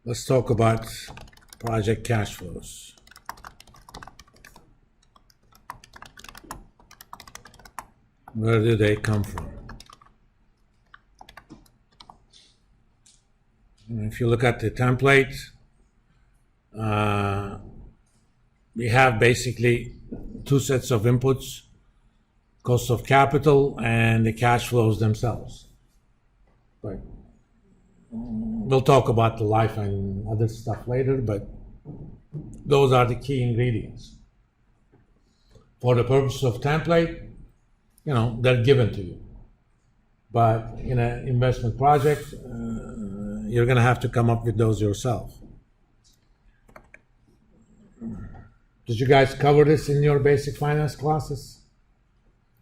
Let's talk about project cash flows. Where do they come from? And if you look at the template, we have basically two sets of inputs: cost of capital and the cash flows themselves. But we'll talk about the life and other stuff later, but those are the key ingredients. For the purpose of template, they're given to you. But in an investment project, you're going to have to come up with those yourself. Did you guys cover this in your basic finance classes?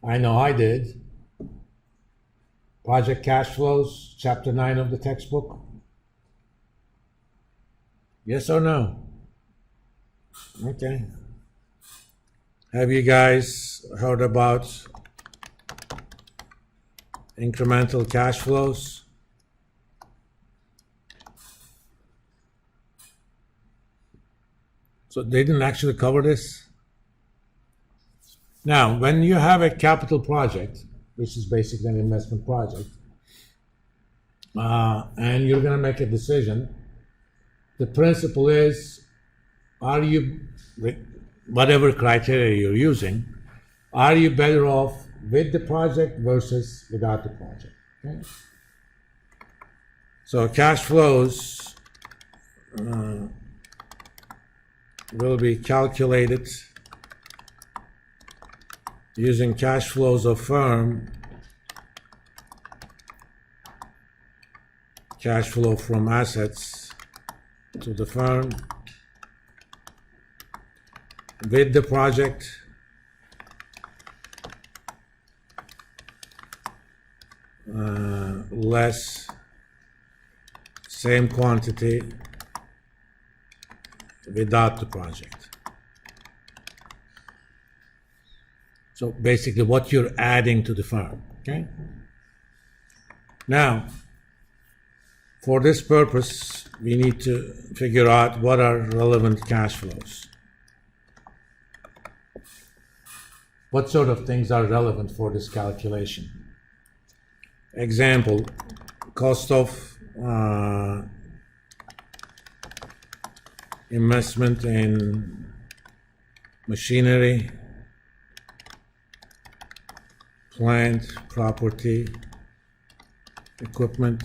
I know I did. Project cash flows, chapter 9 of the textbook. Yes or no? Okay. Have you guys heard about incremental cash flows? So they didn't actually cover this. Now, when you have a capital project, which is basically an investment project, and you're going to make a decision, the principle is, are you, whatever criteria you're using, are you better off with the project versus without the project? Okay? So cash flows will be calculated using cash flows of firm, cash flow from assets to the firm, with the project, less same quantity without the project. So basically what you're adding to the firm, okay? Now, for this purpose, we need to figure out what are relevant cash flows. What sort of things are relevant for this calculation? Example, cost of investment in machinery, plant, property, equipment.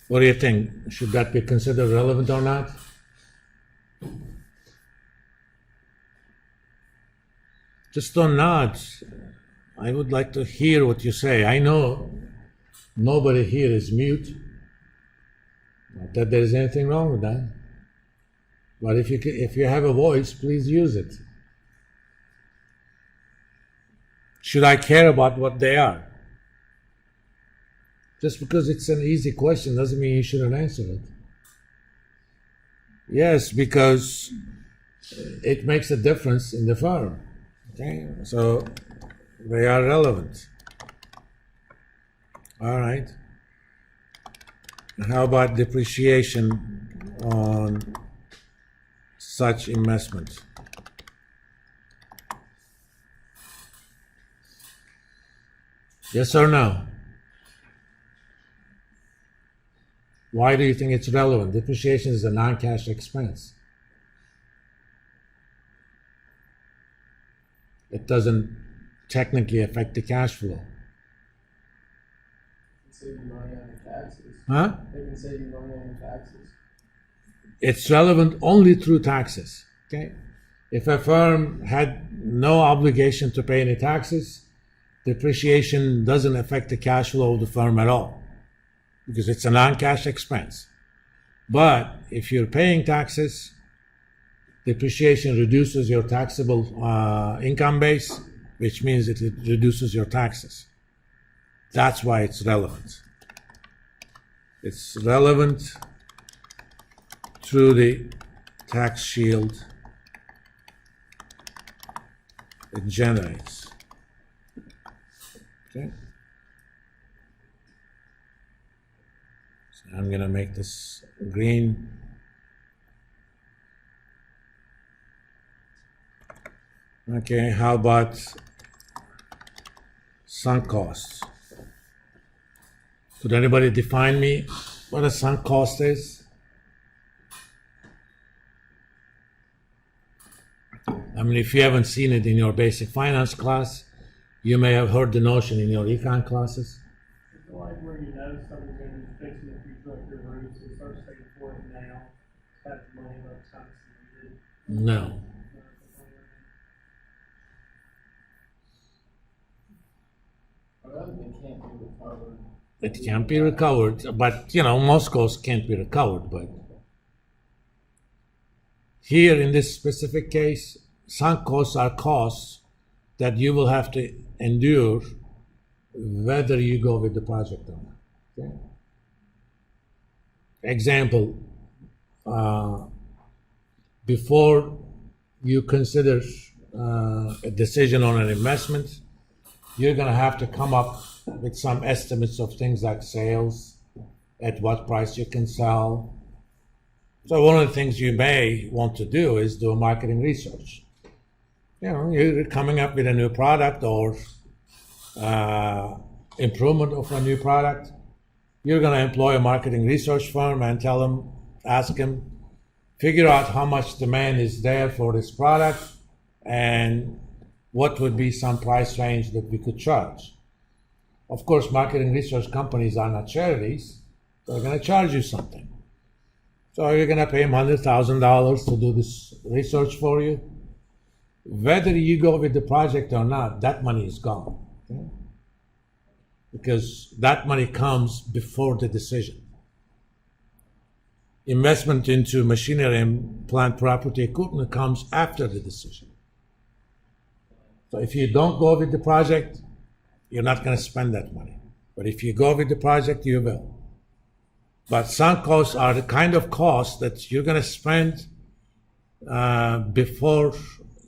What do you think? Should that be considered relevant or not? Just don't nod. I would like to hear what you say. I know nobody here is mute. Not that there is anything wrong with that. But if you have a voice, please use it. Should I care about what they are? Just because it's an easy question doesn't mean you shouldn't answer it. Yes, because it makes a difference in the firm. Okay, so they are relevant. All right. How about depreciation on such investment? Yes or no? Why do you think it's relevant? Depreciation is a non-cash expense. It doesn't technically affect the cash flow. Save you money on your taxes. Huh? They can save you money on your taxes. It's relevant only through taxes. Okay? If a firm had no obligation to pay any taxes, depreciation doesn't affect the cash flow of the firm at all, because it's a non-cash expense. But if you're paying taxes, depreciation reduces your taxable income base, which means it reduces your taxes. That's why it's relevant. It's relevant through the tax shield it generates. Okay. So I'm gonna make this green. Okay, how about sunk costs? Could anybody define me what a sunk cost is? I mean, if you haven't seen it in your basic finance class, you may have heard the notion in your econ classes. It's like where you know something's going to be fixing if you drop your roof, so start saving for it now. Have the money by the time it's needed. No. It can't be recovered. It can't be recovered, but most costs can't be recovered. But here in this specific case, sunk costs are costs that you will have to endure whether you go with the project or not. Okay? Example, before you consider a decision on an investment, you're going to have to come up with some estimates of things like sales, at what price you can sell. So one of the things you may want to do is do a marketing research. You're coming up with a new product or improvement of a new product. You're going to employ a marketing research firm and ask them, figure out how much demand is there for this product and what would be some price range that we could charge. Of course, marketing research companies are not charities, so they're going to charge you something. So you're going to pay them $100,000 to do this research for you. Whether you go with the project or not, that money is gone. Okay? Because that money comes before the decision. Investment into machinery and plant property equipment comes after the decision. So if you don't go with the project, you're not going to spend that money. But if you go with the project, you will. But sunk costs are the kind of costs that you're going to spend before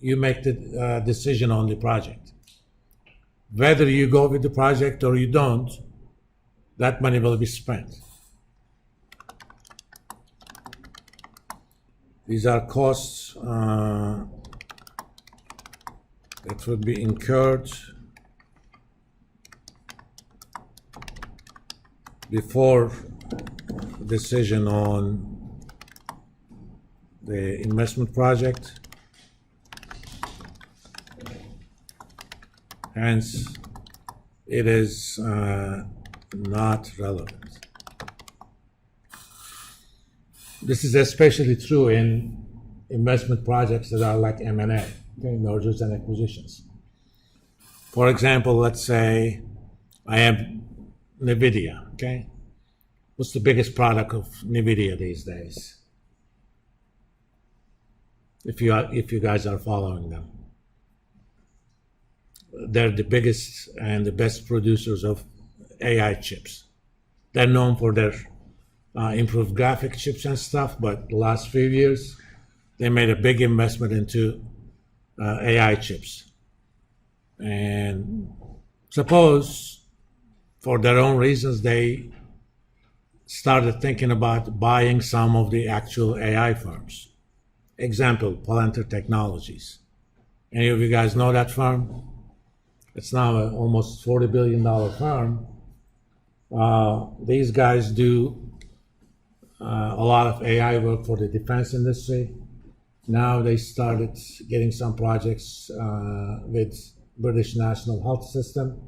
you make the decision on the project. Whether you go with the project or you don't, that money will be spent. These are costs that would be incurred before decision on the investment project. Hence, it is not relevant. This is especially true in investment projects that are like M&A, okay, mergers and acquisitions. For example, let's say I have NVIDIA, okay? What's the biggest product of NVIDIA these days? If you guys are following them. They're the biggest and the best producers of AI chips. They're known for their improved graphic chips and stuff, but the last few years, they made a big investment into AI chips. And suppose, for their own reasons, they started thinking about buying some of the actual AI firms. Example, Palantir Technologies. Any of you guys know that firm? It's now an almost $40 billion firm. These guys do a lot of AI work for the defense industry. Now they started getting some projects with British National Health System.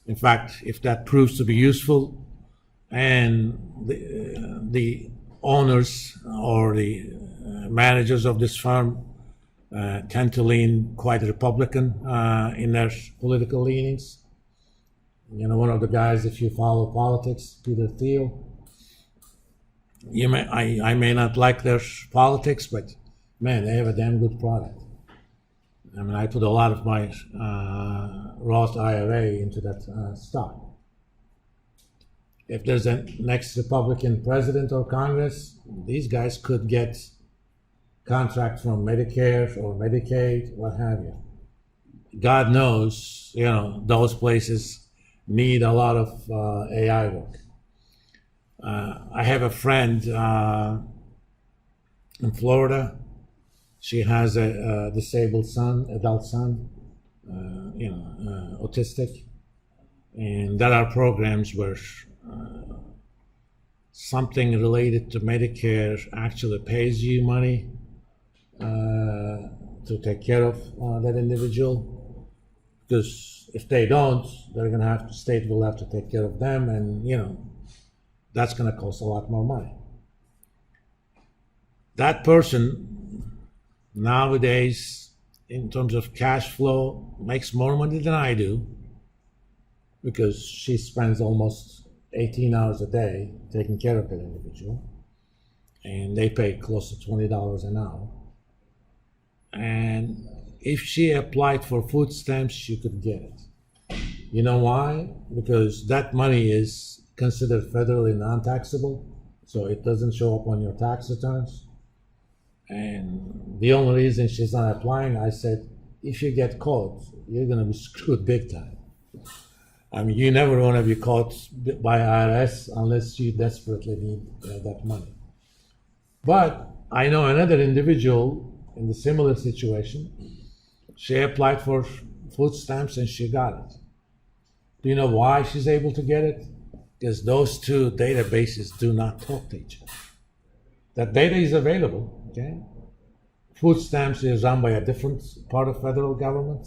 In fact, if that proves to be useful, and the owners or the managers of this firm tend to lean quite Republican in their political leanings. One of the guys, if you follow politics, Peter Thiel, I may not like their politics, but man, they have a damn good product. I mean, I put a lot of my Roth IRA into that stock. If there's a next Republican president or Congress, these guys could get contract from Medicare or Medicaid, what have you. God knows, those places need a lot of AI work. I have a friend in Florida. She has a disabled son, adult son, autistic, and there are programs where something related to Medicare actually pays you money to take care of that individual. Because if they don't, they're going to have to, state will have to take care of them, and that's going to cost a lot more money. That person nowadays, in terms of cash flow, makes more money than I do, because she spends almost 18 hours a day taking care of that individual, and they pay close to $20 an hour. And if she applied for food stamps, she could get it. You know why? Because that money is considered federally non-taxable, so it doesn't show up on your tax returns. And the only reason she's not applying, I said, if you get caught, you're going to be screwed big time. I mean, you never want to be caught by IRS unless you desperately need that money. But I know another individual in the similar situation. She applied for food stamps and she got it. Do you know why she's able to get it? Because those two databases do not talk to each other. That data is available, okay? Food stamps is run by a different part of federal government.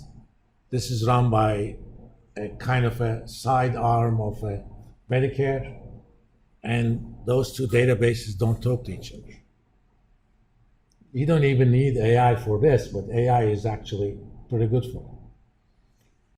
This is run by a kind of a side arm of Medicare, and those two databases don't talk to each other. You don't even need AI for this, but AI is actually pretty good for it.